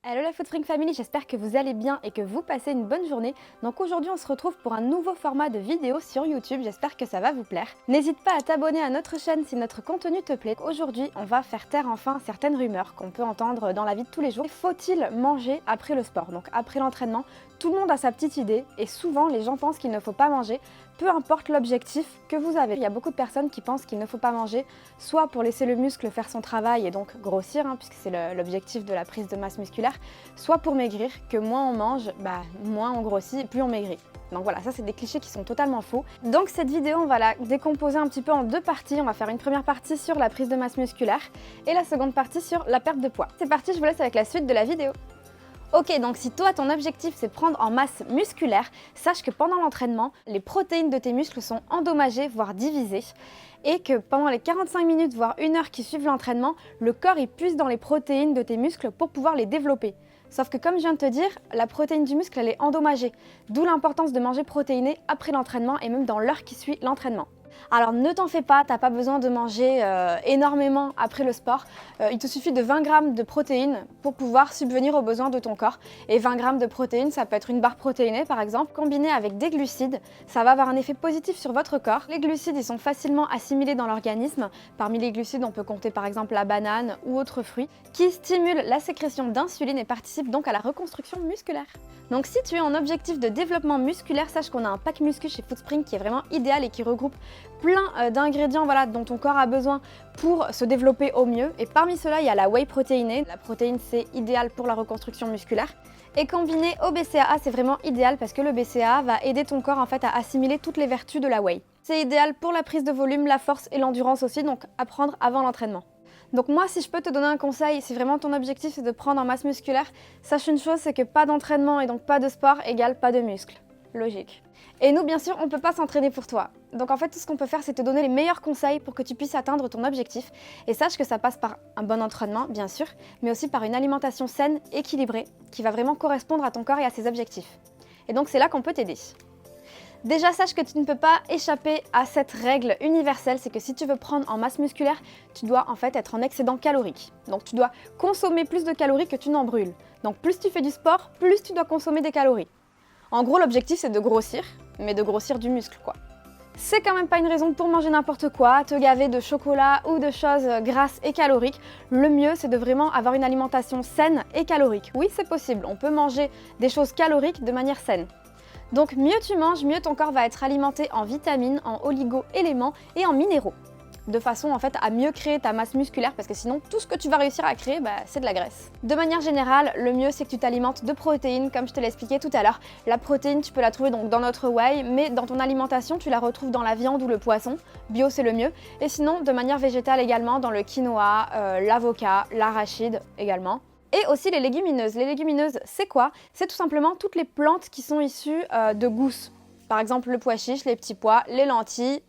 Hello la Foodspring Family, j'espère que vous allez bien et que vous passez une bonne journée. Donc aujourd'hui on se retrouve pour un nouveau format de vidéo sur YouTube, j'espère que ça va vous plaire. N'hésite pas à t'abonner à notre chaîne si notre contenu te plaît. Aujourd'hui on va faire taire enfin certaines rumeurs qu'on peut entendre dans la vie de tous les jours. Faut-il manger après le sport? Donc après l'entraînement, tout le monde a sa petite idée et souvent les gens pensent qu'il ne faut pas manger, peu importe l'objectif que vous avez. Il y a beaucoup de personnes qui pensent qu'il ne faut pas manger, soit pour laisser le muscle faire son travail et donc grossir, puisque c'est l'objectif de la prise de masse musculaire, soit pour maigrir, que moins on mange, moins on grossit et plus on maigrit. Donc voilà, ça c'est des clichés qui sont totalement faux. Donc cette vidéo, on va la décomposer un petit peu en deux parties. On va faire une première partie sur la prise de masse musculaire et la seconde partie sur la perte de poids. C'est parti, je vous laisse avec la suite de la vidéo. Ok, donc si toi ton objectif c'est prendre en masse musculaire, sache que pendant l'entraînement, les protéines de tes muscles sont endommagées, voire divisées, et que pendant les 45 minutes, voire 1 heure qui suivent l'entraînement, le corps il puise dans les protéines de tes muscles pour pouvoir les développer. Sauf que comme je viens de te dire, la protéine du muscle elle est endommagée, d'où l'importance de manger protéiné après l'entraînement et même dans l'heure qui suit l'entraînement. Alors ne t'en fais pas, t'as pas besoin de manger énormément après le sport. Il te suffit de 20 grammes de protéines pour pouvoir subvenir aux besoins de ton corps. Et 20 grammes de protéines, ça peut être une barre protéinée par exemple, combinée avec des glucides. Ça va avoir un effet positif sur votre corps. Les glucides, ils sont facilement assimilés dans l'organisme. Parmi les glucides, on peut compter par exemple la banane ou autres fruits qui stimulent la sécrétion d'insuline et participent donc à la reconstruction musculaire. Donc si tu es en objectif de développement musculaire, sache qu'on a un pack muscu chez Foodspring qui est vraiment idéal et qui regroupe plein d'ingrédients dont ton corps a besoin pour se développer au mieux. Et parmi ceux-là, il y a la whey protéinée. La protéine, c'est idéal pour la reconstruction musculaire. Et combiné au BCAA, c'est vraiment idéal parce que le BCAA va aider ton corps en fait à assimiler toutes les vertus de la whey. C'est idéal pour la prise de volume, la force et l'endurance aussi, donc à prendre avant l'entraînement. Donc moi, si je peux te donner un conseil, si vraiment ton objectif c'est de prendre en masse musculaire, sache une chose, c'est que pas d'entraînement et donc pas de sport égale pas de muscle. Logique. Et nous, bien sûr, on ne peut pas s'entraîner pour toi. Donc en fait, tout ce qu'on peut faire, c'est te donner les meilleurs conseils pour que tu puisses atteindre ton objectif. Et sache que ça passe par un bon entraînement, bien sûr, mais aussi par une alimentation saine, équilibrée, qui va vraiment correspondre à ton corps et à ses objectifs. Et donc c'est là qu'on peut t'aider. Déjà, sache que tu ne peux pas échapper à cette règle universelle, c'est que si tu veux prendre en masse musculaire, tu dois en fait être en excédent calorique. Donc tu dois consommer plus de calories que tu n'en brûles. Donc plus tu fais du sport, plus tu dois consommer des calories. En gros, l'objectif c'est de grossir, mais de grossir du muscle quoi. C'est quand même pas une raison pour manger n'importe quoi, te gaver de chocolat ou de choses grasses et caloriques. Le mieux c'est de vraiment avoir une alimentation saine et calorique. Oui, c'est possible, on peut manger des choses caloriques de manière saine. Donc mieux tu manges, mieux ton corps va être alimenté en vitamines, en oligo-éléments et en minéraux. De façon en fait à mieux créer ta masse musculaire parce que sinon tout ce que tu vas réussir à créer c'est de la graisse. De manière générale, le mieux c'est que tu t'alimentes de protéines comme je te l'ai expliqué tout à l'heure. La protéine tu peux la trouver donc dans notre whey, mais dans ton alimentation tu la retrouves dans la viande ou le poisson, bio c'est le mieux. Et sinon de manière végétale également dans le quinoa, l'avocat, l'arachide également. Et aussi les légumineuses. Les légumineuses c'est quoi? C'est tout simplement toutes les plantes qui sont issues de gousses. Par exemple le pois chiche, les petits pois, les lentilles.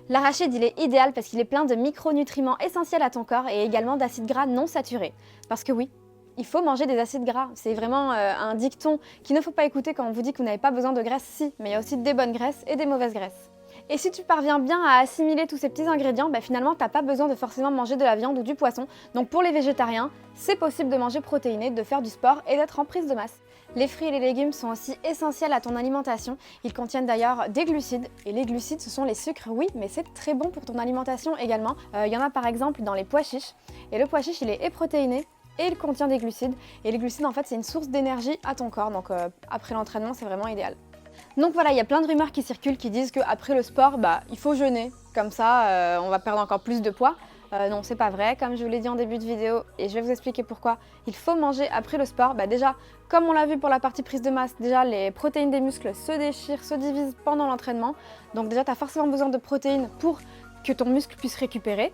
L'arachide, il est idéal parce qu'il est plein de micronutriments essentiels à ton corps et également d'acides gras non saturés. Parce que oui, il faut manger des acides gras. C'est vraiment un dicton qu'il ne faut pas écouter quand on vous dit que vous n'avez pas besoin de graisse. Si, mais il y a aussi des bonnes graisses et des mauvaises graisses. Et si tu parviens bien à assimiler tous ces petits ingrédients, finalement, tu n'as pas besoin de forcément manger de la viande ou du poisson. Donc pour les végétariens, c'est possible de manger protéiné, de faire du sport et d'être en prise de masse. Les fruits et les légumes sont aussi essentiels à ton alimentation. Ils contiennent d'ailleurs des glucides. Et les glucides, ce sont les sucres, oui, mais c'est très bon pour ton alimentation également. Il y en a par exemple dans les pois chiches. Et le pois chiche, il est protéiné et il contient des glucides. Et les glucides, en fait, c'est une source d'énergie à ton corps. Donc après l'entraînement, c'est vraiment idéal. Donc voilà, il y a plein de rumeurs qui circulent qui disent qu'après le sport, il faut jeûner. Comme ça, on va perdre encore plus de poids. Non, c'est pas vrai, comme je vous l'ai dit en début de vidéo, et je vais vous expliquer pourquoi. Il faut manger après le sport. Déjà, comme on l'a vu pour la partie prise de masse, déjà les protéines des muscles se déchirent, se divisent pendant l'entraînement. Donc déjà, tu as forcément besoin de protéines pour que ton muscle puisse récupérer.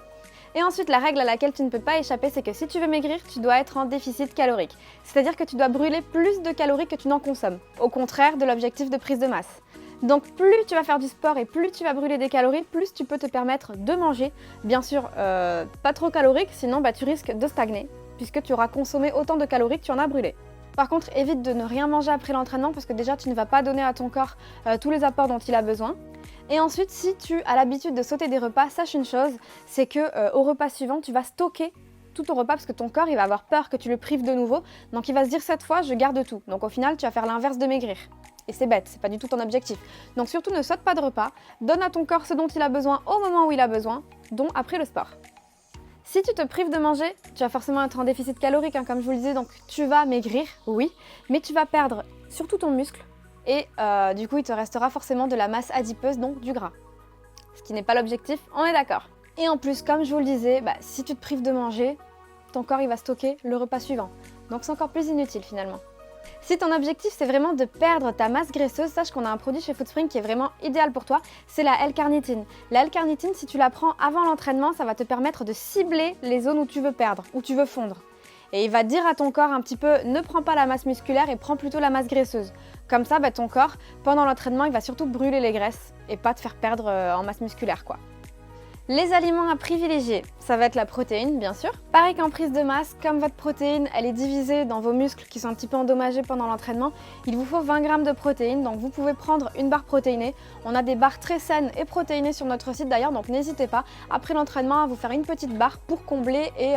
Et ensuite, la règle à laquelle tu ne peux pas échapper, c'est que si tu veux maigrir, tu dois être en déficit calorique. C'est-à-dire que tu dois brûler plus de calories que tu n'en consommes, au contraire de l'objectif de prise de masse. Donc plus tu vas faire du sport et plus tu vas brûler des calories, plus tu peux te permettre de manger. Bien sûr, pas trop calorique, sinon tu risques de stagner, puisque tu auras consommé autant de calories que tu en as brûlé. Par contre, évite de ne rien manger après l'entraînement, parce que déjà tu ne vas pas donner à ton corps tous les apports dont il a besoin. Et ensuite, si tu as l'habitude de sauter des repas, sache une chose, c'est que au repas suivant, tu vas stocker tout ton repas parce que ton corps il va avoir peur que tu le prives de nouveau. Donc il va se dire cette fois je garde tout. Donc au final tu vas faire l'inverse de maigrir. Et c'est bête, c'est pas du tout ton objectif. Donc surtout ne saute pas de repas, donne à ton corps ce dont il a besoin au moment où il a besoin, dont après le sport. Si tu te prives de manger, tu vas forcément être en déficit calorique, comme je vous le disais, donc tu vas maigrir, oui, mais tu vas perdre surtout ton muscle et du coup il te restera forcément de la masse adipeuse, donc du gras. Ce qui n'est pas l'objectif, on est d'accord. Et en plus, comme je vous le disais, si tu te prives de manger, ton corps il va stocker le repas suivant. Donc c'est encore plus inutile finalement. Si ton objectif c'est vraiment de perdre ta masse graisseuse, sache qu'on a un produit chez Foodspring qui est vraiment idéal pour toi, c'est la L-carnitine. La L-carnitine, si tu la prends avant l'entraînement, ça va te permettre de cibler les zones où tu veux perdre, où tu veux fondre. Et il va dire à ton corps un petit peu, ne prends pas la masse musculaire et prends plutôt la masse graisseuse. Comme ça, ton corps, pendant l'entraînement, il va surtout brûler les graisses et pas te faire perdre en masse musculaire, quoi. Les aliments à privilégier, ça va être la protéine bien sûr. Pareil qu'en prise de masse, comme votre protéine elle est divisée dans vos muscles qui sont un petit peu endommagés pendant l'entraînement, il vous faut 20 g de protéines, donc vous pouvez prendre une barre protéinée. On a des barres très saines et protéinées sur notre site d'ailleurs, donc n'hésitez pas après l'entraînement à vous faire une petite barre pour combler et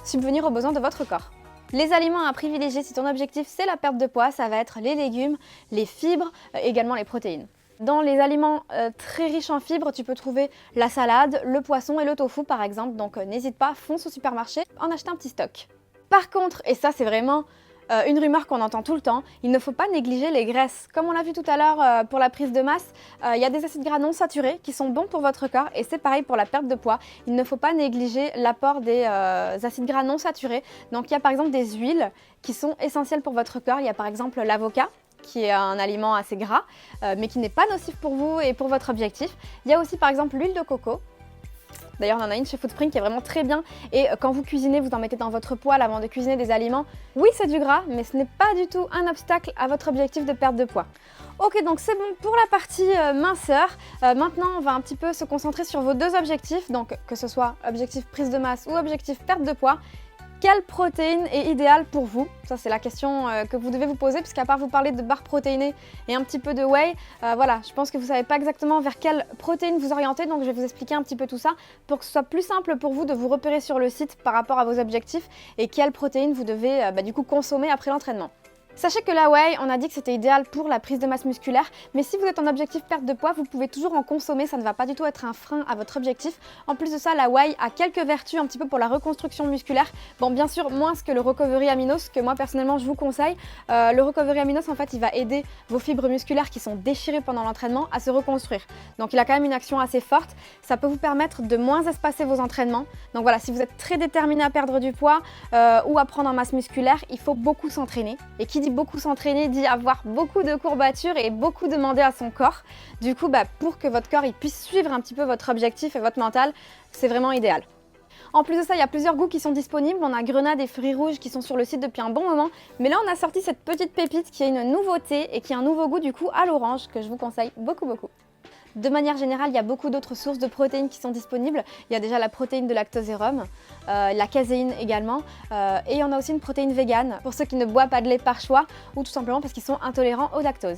subvenir aux besoins de votre corps. Les aliments à privilégier si ton objectif c'est la perte de poids, ça va être les légumes, les fibres, également les protéines. Dans les aliments très riches en fibres, tu peux trouver la salade, le poisson et le tofu par exemple. Donc n'hésite pas, fonce au supermarché, en acheter un petit stock. Par contre, et ça c'est vraiment une rumeur qu'on entend tout le temps, il ne faut pas négliger les graisses. Comme on l'a vu tout à l'heure pour la prise de masse, il y a des acides gras non saturés qui sont bons pour votre corps et c'est pareil pour la perte de poids. Il ne faut pas négliger l'apport des acides gras non saturés. Donc il y a par exemple des huiles qui sont essentielles pour votre corps. Il y a par exemple l'avocat, qui est un aliment assez gras, mais qui n'est pas nocif pour vous et pour votre objectif. Il y a aussi par exemple l'huile de coco. D'ailleurs, on en a une chez Foodspring qui est vraiment très bien. Et quand vous cuisinez, vous en mettez dans votre poêle avant de cuisiner des aliments. Oui, c'est du gras, mais ce n'est pas du tout un obstacle à votre objectif de perte de poids. Ok, donc c'est bon pour la partie minceur. Maintenant, on va un petit peu se concentrer sur vos deux objectifs. Donc, que ce soit objectif prise de masse ou objectif perte de poids. Quelle protéine est idéale pour vous? Ça, c'est la question que vous devez vous poser, puisqu'à part vous parler de barres protéinées et un petit peu de whey, voilà, je pense que vous ne savez pas exactement vers quelle protéine vous orienter, donc je vais vous expliquer un petit peu tout ça pour que ce soit plus simple pour vous de vous repérer sur le site par rapport à vos objectifs et quelle protéine vous devez du coup consommer après l'entraînement. Sachez que la whey, on a dit que c'était idéal pour la prise de masse musculaire, mais si vous êtes en objectif perte de poids, vous pouvez toujours en consommer, ça ne va pas du tout être un frein à votre objectif. En plus de ça, la whey a quelques vertus un petit peu pour la reconstruction musculaire. Bon, bien sûr, moins que le recovery aminos, que moi personnellement je vous conseille. Le recovery aminos, en fait, il va aider vos fibres musculaires qui sont déchirées pendant l'entraînement à se reconstruire. Donc il a quand même une action assez forte, ça peut vous permettre de moins espacer vos entraînements. Donc voilà, si vous êtes très déterminé à perdre du poids ou à prendre en masse musculaire, il faut beaucoup s'entraîner. Et qui dit beaucoup s'entraîner dit avoir beaucoup de courbatures et beaucoup demander à son corps. Du coup, pour que votre corps il puisse suivre un petit peu votre objectif et votre mental, c'est vraiment idéal. En plus de ça, il y a plusieurs goûts qui sont disponibles. On a grenade et fruits rouges qui sont sur le site depuis un bon moment. Mais là, on a sorti cette petite pépite qui est une nouveauté et qui a un nouveau goût du coup à l'orange que je vous conseille beaucoup. De manière générale, il y a beaucoup d'autres sources de protéines qui sont disponibles. Il y a déjà la protéine de lactosérum, la caséine également, et on a aussi une protéine végane pour ceux qui ne boivent pas de lait par choix ou tout simplement parce qu'ils sont intolérants au lactose.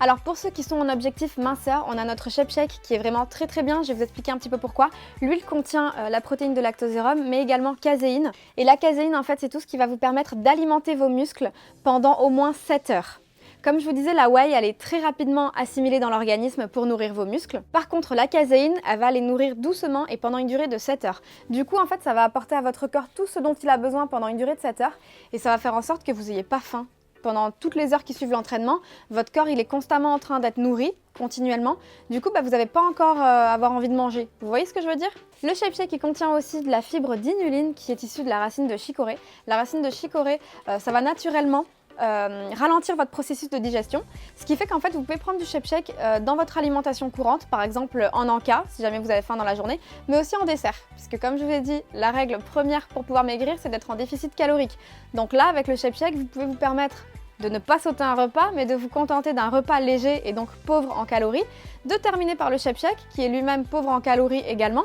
Alors pour ceux qui sont en objectif minceur, on a notre ShapeShake qui est vraiment très bien. Je vais vous expliquer un petit peu pourquoi. L'huile contient la protéine de lactosérum, mais également caséine. Et la caséine, en fait, c'est tout ce qui va vous permettre d'alimenter vos muscles pendant au moins 7 heures. Comme je vous disais, la whey, elle est très rapidement assimilée dans l'organisme pour nourrir vos muscles. Par contre, la caséine, elle va les nourrir doucement et pendant une durée de 7 heures. Du coup, en fait, ça va apporter à votre corps tout ce dont il a besoin pendant une durée de 7 heures et ça va faire en sorte que vous n'ayez pas faim. Pendant toutes les heures qui suivent l'entraînement, votre corps, il est constamment en train d'être nourri, continuellement. Du coup, vous n'allez pas encore avoir envie de manger. Vous voyez ce que je veux dire? Le ShapeShake, il contient aussi de la fibre d'inuline qui est issue de la racine de chicorée. La racine de chicorée, ça va naturellement ralentir votre processus de digestion, ce qui fait qu'en fait vous pouvez prendre du ShapeShake dans votre alimentation courante, par exemple en encas si jamais vous avez faim dans la journée, mais aussi en dessert, puisque comme je vous ai dit, la règle première pour pouvoir maigrir c'est d'être en déficit calorique. Donc là avec le ShapeShake vous pouvez vous permettre de ne pas sauter un repas, mais de vous contenter d'un repas léger et donc pauvre en calories, de terminer par le Shape Shake, qui est lui-même pauvre en calories également,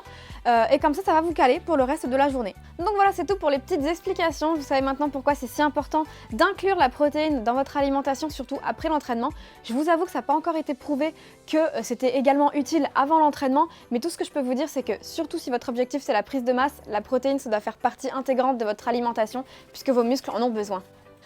et comme ça va vous caler pour le reste de la journée. Donc voilà, c'est tout pour les petites explications. Vous savez maintenant pourquoi c'est si important d'inclure la protéine dans votre alimentation, surtout après l'entraînement. Je vous avoue que ça n'a pas encore été prouvé que c'était également utile avant l'entraînement, mais tout ce que je peux vous dire, c'est que surtout si votre objectif c'est la prise de masse, la protéine, ça doit faire partie intégrante de votre alimentation, puisque vos muscles en ont besoin.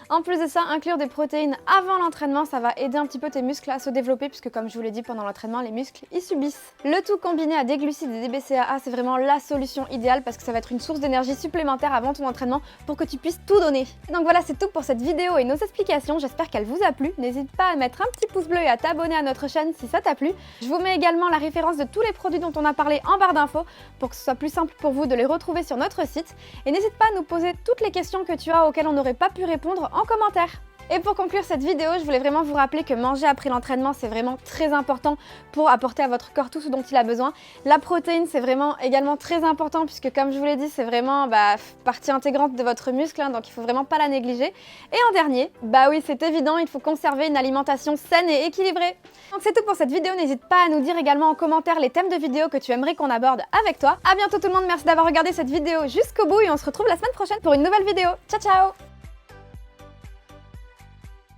En plus de ça, inclure des protéines avant l'entraînement, ça va aider un petit peu tes muscles à se développer puisque comme je vous l'ai dit pendant l'entraînement, les muscles ils subissent. Le tout combiné à des glucides et des BCAA, c'est vraiment la solution idéale parce que ça va être une source d'énergie supplémentaire avant ton entraînement pour que tu puisses tout donner. Donc voilà, c'est tout pour cette vidéo et nos explications, j'espère qu'elle vous a plu. N'hésite pas à mettre un petit pouce bleu et à t'abonner à notre chaîne si ça t'a plu. Je vous mets également la référence de tous les produits dont on a parlé en barre d'infos pour que ce soit plus simple pour vous de les retrouver sur notre site. Et n'hésite pas à nous poser toutes les questions que tu as auxquelles on n'aurait pas pu répondre en commentaire. Et pour conclure cette vidéo, je voulais vraiment vous rappeler que manger après l'entraînement, c'est vraiment très important pour apporter à votre corps tout ce dont il a besoin. La protéine, c'est vraiment également très important puisque comme je vous l'ai dit, c'est vraiment partie intégrante de votre muscle, hein, donc il faut vraiment pas la négliger. Et en dernier, oui, c'est évident, il faut conserver une alimentation saine et équilibrée. Donc c'est tout pour cette vidéo, n'hésite pas à nous dire également en commentaire les thèmes de vidéos que tu aimerais qu'on aborde avec toi. À bientôt tout le monde, merci d'avoir regardé cette vidéo jusqu'au bout et on se retrouve la semaine prochaine pour une nouvelle vidéo. Ciao ciao!